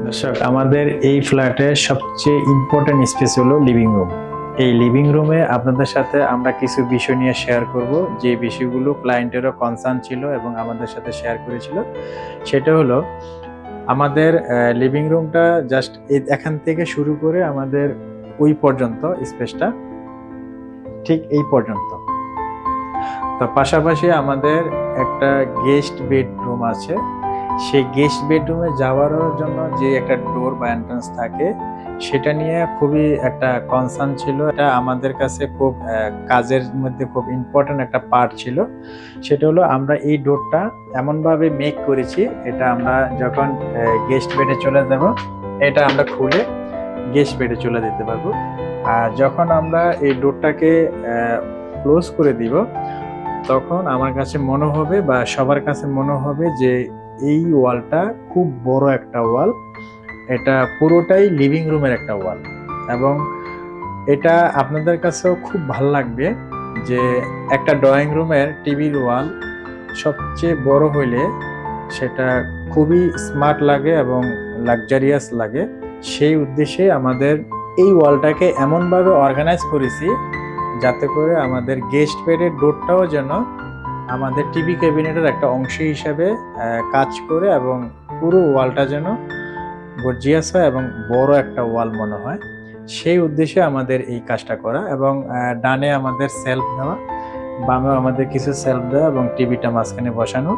দর্শক, আমাদের এই ফ্ল্যাটের সবচেয়ে ইম্পর্টেন্ট স্পেস হলো লিভিং রুম। এই লিভিং রুমে আপনাদের সাথে আমরা কিছু বিষয় নিয়ে শেয়ার করব, যে বিষয়গুলো ক্লায়েন্টেরও কনসার্ন ছিল এবং আমাদের সাথে শেয়ার করেছিল। সেটা হলো আমাদের লিভিং রুমটা জাস্ট এখান থেকে শুরু করে আমাদের ওই পর্যন্ত স্পেসটা ঠিক এই পর্যন্ত। তো পাশাপাশি আমাদের একটা গেস্ট বেডরুম আছে। সেই গেস্ট বেডরুমে যাওয়ার জন্য যে একটা ডোর বা এন্ট্রান্স থাকে, সেটা নিয়ে খুবই একটা কনসার্ন ছিল। এটা আমাদের কাছে খুব কাজের মধ্যে খুব ইম্পর্টেন্ট একটা পার্ট ছিল। সেটা হলো আমরা এই ডোরটা এমনভাবে মেক করেছি, এটা আমরা যখন গেস্ট বেডে চলে যাব, এটা আমরা খুলে গেস্ট বেডে চলে যেতে পারবো। আর যখন আমরা এই ডোরটাকে ক্লোজ করে দিব, তখন আমার কাছে মনে হবে বা সবার কাছে মনে হবে যে এই ওয়ালটা খুব বড় একটা ওয়াল। এটা পুরোটাই লিভিং রুমের একটা ওয়াল, এবং এটা আপনাদের কাছেও খুব ভালো লাগবে যে একটা ড্রয়িং রুমের টিভির ওয়াল সবচেয়ে বড় হইলে সেটা খুবই স্মার্ট লাগে এবং লাক্সারিয়াস লাগে। সেই উদ্দেশ্যে আমাদের এই ওয়ালটাকে এমনভাবে অর্গানাইজ করেছি যাতে করে আমাদের গেস্ট বেডের ডোরটাও যেন আমাদের টিভি ক্যাবিনেটের একটা অংশ হিসেবে কাজ করে, এবং পুরো ওয়ালটা যেন গর্জিয়াস হয় এবং বড় একটা ওয়াল মনে হয়। সেই উদ্দেশ্যে আমাদের এই কাজটা করা, এবং ডানে আমাদের সেলফ দেওয়া, বামেও আমাদের কিছু সেলফ দেওয়া এবং টিভিটা মাঝখানে বসানো।